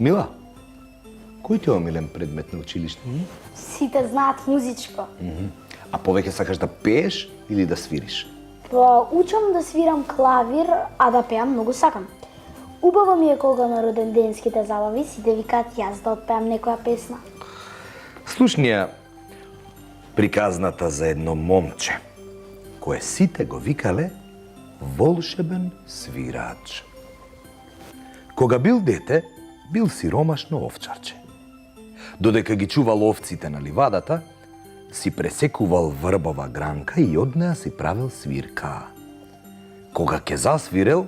Мила, кој ти е омилен предмет на училиште? Сите знаат музичко. А повеќе сакаш да пееш или да свириш? Па, учам да свирам клавир, а да пеам многу сакам. Убаво ми е кога на роденденските забави сите викаат јас да отпеам некоја песна. Слушни ја приказната за едно момче, кое сите го викале волшебен свирач. Кога бил дете, бил сиромашно овчарче. Додека ги чувал овците на ливадата, си пресекувал врбова гранка и од неа си правил свирка. Кога ќе засвирел,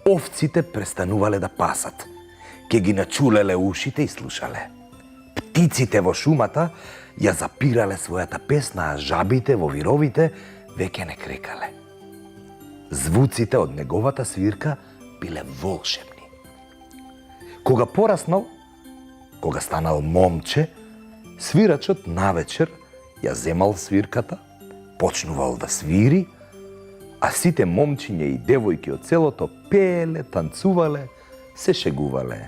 овците престанувале да пасат. Ке ги начулеле ушите и слушале. Птиците во шумата ја запирале својата песна, а жабите во вировите веќе не крекале. Звуците од неговата свирка биле волшебни. Кога пораснал, кога станал момче, свирачот навечер ја земал свирката, почнувал да свири, а сите момчиња и девојки од селото пееле, танцувале, се шегувале.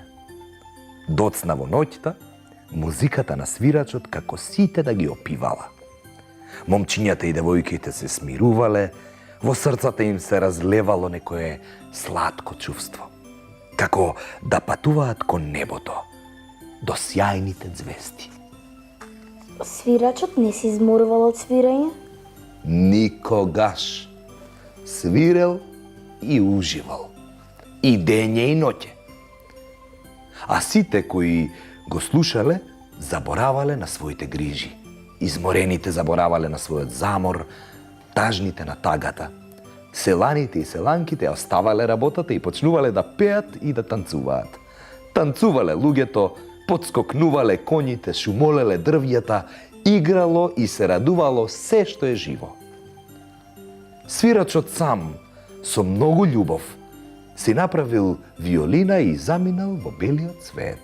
Доцна во ноќта, музиката на свирачот како сите да ги опивала. Момчињата и девојките се смирувале, во срцата им се разлевало некое сладко чувство. Како да патуваат кон небото, до сјајните звезди. Свирачот не се изморувал од свирање? Никогаш. Свирел и уживал. И дење и ноќе. А сите кои го слушале, заборавале на своите грижи. Изморените заборавале на својот замор, тажните на тагата. Селаните и селанките оставале работата и почнувале да пеат и да танцуваат. Танцувале луѓето, подскокнувале коњите, шумолеле дрвјата, играло и се радувало се што е живо. Свирачот сам, со многу љубов, си направил виолина и заминал во белиот свет.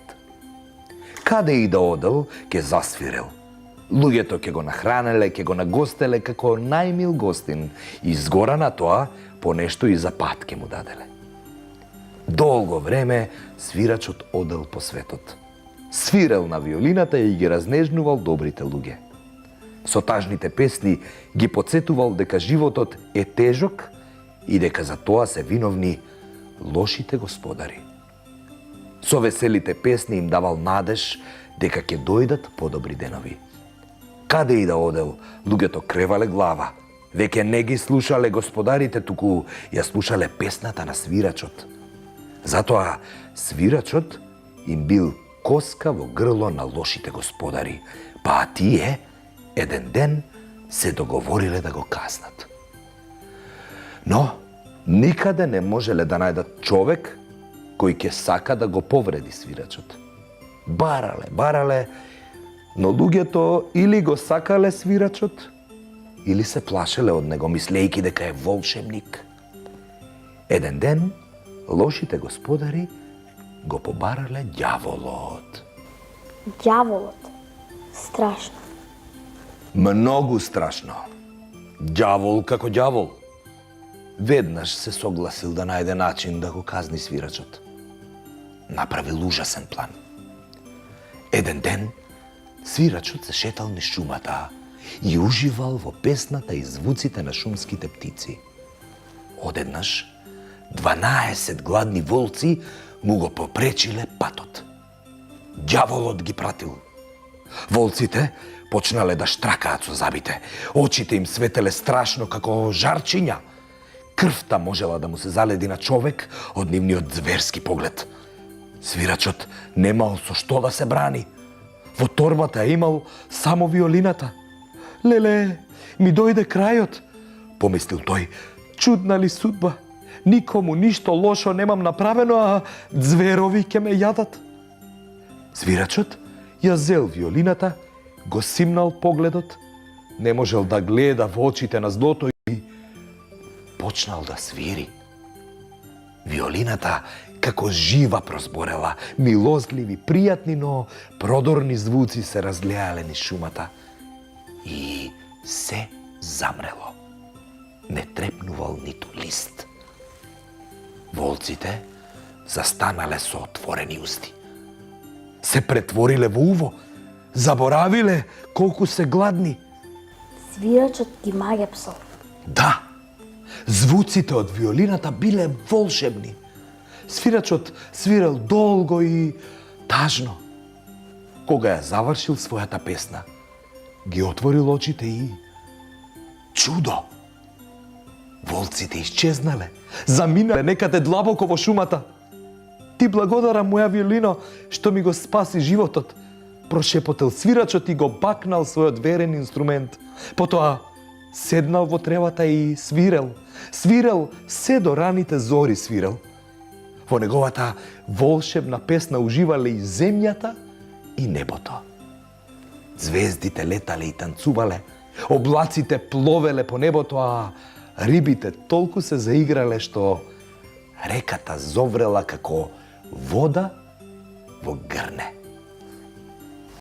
Каде и да одел, ке засвирел. Луѓето ке го нахранеле, ке го нагостеле како најмил гостин и згора на тоа по нешто и за пат ке му даделе. Долго време свирачот одел по светот. Свирел на виолината и ги разнежнувал добрите луѓе. Со тажните песни ги потсетувал дека животот е тежок и дека за тоа се виновни лошите господари. Со веселите песни им давал надеж дека ќе дојдат подобри денови. Каде и да одел, луѓето кревале глава. Веќе не ги слушале господарите, туку ја слушале песната на свирачот. Затоа свирачот им бил коска во грло на лошите господари, па тие еден ден се договориле да го казнат. Но никаде не можеле да најдат човек кој ќе сака да го повреди свирачот. Барале, но луѓето или го сакале свирачот, или се плашеле од него, мислејќи дека е волшебник. Еден ден, лошите господари го побарале ѓаволот. Ѓаволот? Страшно. Многу страшно. Ѓавол како ѓавол. Веднаш се согласил да најде начин да го казни свирачот. Направил ужасен план. Еден ден, свирачот се шетал низ шумата и уживал во песната и звуците на шумските птици. Одеднаш, 12 гладни волци му го попречиле патот. Ѓаволот ги пратил. Волците почнале да штракаат со забите. Очите им светеле страшно како жарчиња. Крвта можела да му се заледи на човек од нивниот зверски поглед. Свирачот немал со што да се брани. Во торбата имал само виолината. Леле, ми дојде крајот, помислил тој. Чудна ли судба? Никому ништо лошо немам направено, а зверови ќе ме јадат. Свирачот ја зел виолината, го симнал погледот, не можел да гледа во очите на злото и почнал да свири. Виолината како жива прозборела, милозливи, пријатни, но продорни звуци се разлеале низ шумата и се замрело. Не трепнувал ниту лист. Волците застанале со отворени усти. се претвориле во уво, заборавиле колку се гладни. Свирачот ги магепсал. Да, звуците од виолината биле волшебни. Свирачот свирел долго и тажно. Кога ја завршил својата песна, ги отворил очите и... чудо! Волците исчезнале, заминале некаде длабоко во шумата. Ти благодарам, моја виолино, што ми го спаси животот, прошепотел свирачот и го бакнал својот верен инструмент. Потоа седнал во тревата и свирел. Свирел се до раните зори свирел. Во неговата волшебна песна уживале и земјата и небото. Звездите летале и танцувале, облаците пловеле по небото, а рибите толку се заиграле што реката зоврела како вода во грне.